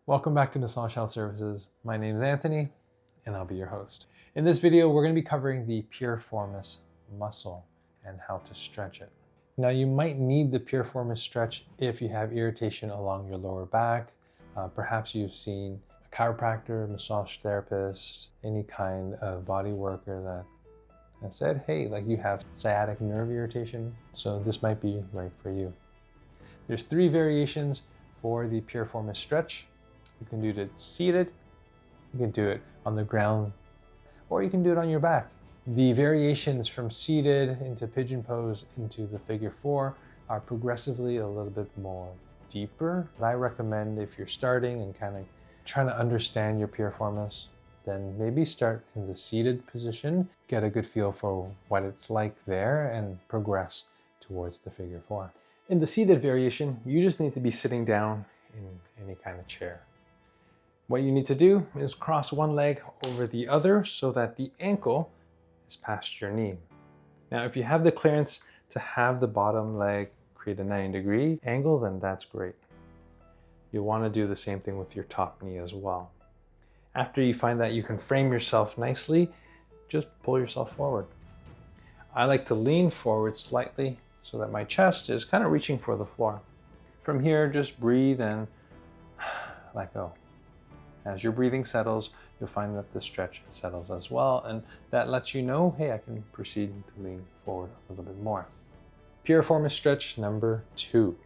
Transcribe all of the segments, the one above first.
Welcome back to Massage Health Services. My name is Anthony and I'll be your host. In this video, we're going to be covering the piriformis muscle and how to stretch it. Now, you might need the piriformis stretch if you have irritation along your lower back. Perhaps you've seen a chiropractor, massage therapist, any kind of body worker that has said, hey, like you have sciatic nerve irritation, so this might be right for you. There's 3 variations for the piriformis stretch. You can do it seated, you can do it on the ground, or you can do it on your back. The variations from seated into pigeon pose into the figure 4 are progressively a little bit more deeper. I recommend if you're starting and kind of trying to understand your piriformis, then maybe start in the seated position, get a good feel for what it's like there, and progress towards the figure 4. In the seated variation, you just need to be sitting down in any kind of chair. What you need to do is cross one leg over the other so that the ankle is past your knee. Now, if you have the clearance to have the bottom leg create a 90-degree angle, then that's great. You'll want to do the same thing with your top knee as well. After you find that you can frame yourself nicely, just pull yourself forward. I like to lean forward slightly so that my chest is kind of reaching for the floor. From here, just breathe and let go. As your breathing settles, you'll find that the stretch settles as well, and that lets you know, hey, I can proceed to lean forward a little bit more. Piriformis stretch number 2.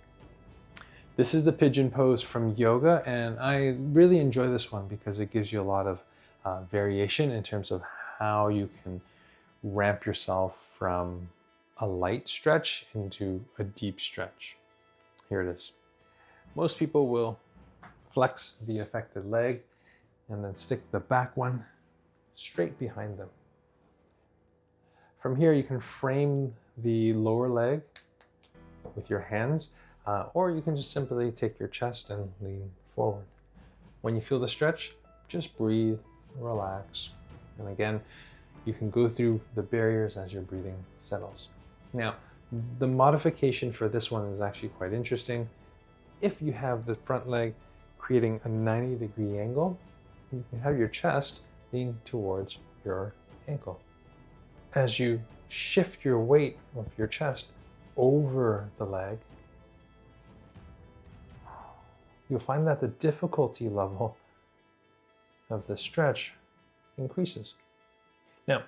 This is the pigeon pose from yoga, and I really enjoy this one because it gives you a lot of variation in terms of how you can ramp yourself from a light stretch into a deep stretch. Here it is. Most people will flex the affected leg and then stick the back one straight behind them. From here, you can frame the lower leg with your hands, or you can just simply take your chest and lean forward. When you feel the stretch, just breathe, relax, and again, you can go through the barriers as your breathing settles. Now, the modification for this one is actually quite interesting. If you have the front leg creating a 90-degree angle, you can have your chest lean towards your ankle. As you shift your weight of your chest over the leg, you'll find that the difficulty level of the stretch increases. Now,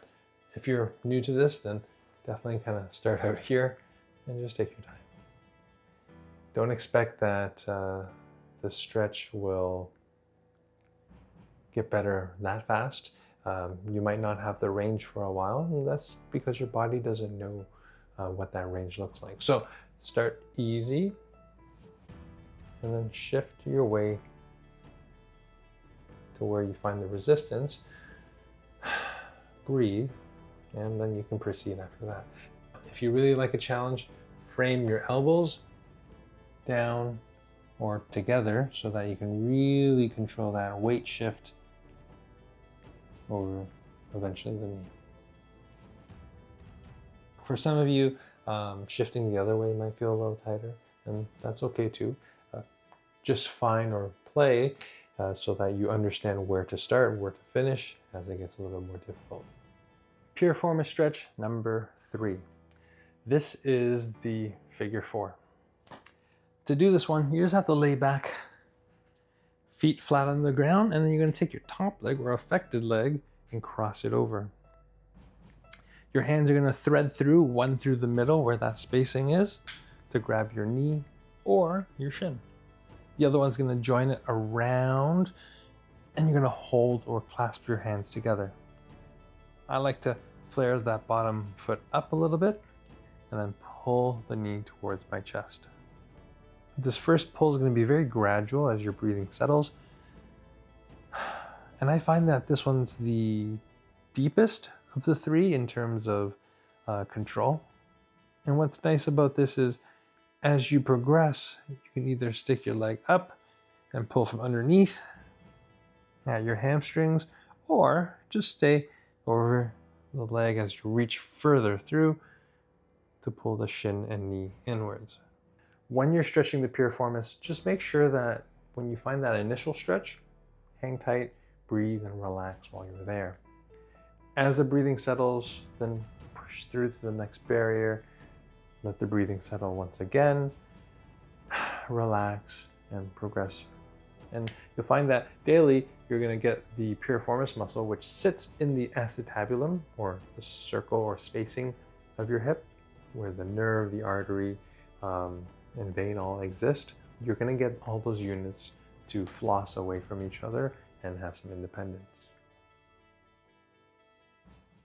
if you're new to this, then definitely kind of start out here and just take your time. Don't expect that the stretch will get better that fast. You might not have the range for a while, and that's because your body doesn't know what that range looks like. So start easy and then shift your way to where you find the resistance. Breathe, and then you can proceed after that. If you really like a challenge, frame your elbows down or together so that you can really control that weight shift over eventually the knee. For some of you, shifting the other way might feel a little tighter, and that's okay too. Just find or play so that you understand where to start, where to finish as it gets a little more difficult. Piriformis stretch number 3. This is the figure 4. To do this one, you just have to lay back, feet flat on the ground, and then you're going to take your top leg or affected leg and cross it over. Your hands are going to thread through, one through the middle where that spacing is, to grab your knee or your shin. The other one's going to join it around, and you're going to hold or clasp your hands together. I like to flare that bottom foot up a little bit and then pull the knee towards my chest. This first pull is going to be very gradual as your breathing settles. And I find that this one's the deepest of the 3 in terms of control. And what's nice about this is as you progress, you can either stick your leg up and pull from underneath at your hamstrings, or just stay over the leg as you reach further through to pull the shin and knee inwards. When you're stretching the piriformis, just make sure that when you find that initial stretch, hang tight, breathe, and relax while you're there. As the breathing settles, then push through to the next barrier. Let the breathing settle once again. Relax and progress. And you'll find that daily you're going to get the piriformis muscle, which sits in the acetabulum, or the circle or spacing of your hip, where the nerve, the artery, and vein all exist. You're going to get all those units to floss away from each other and have some independence.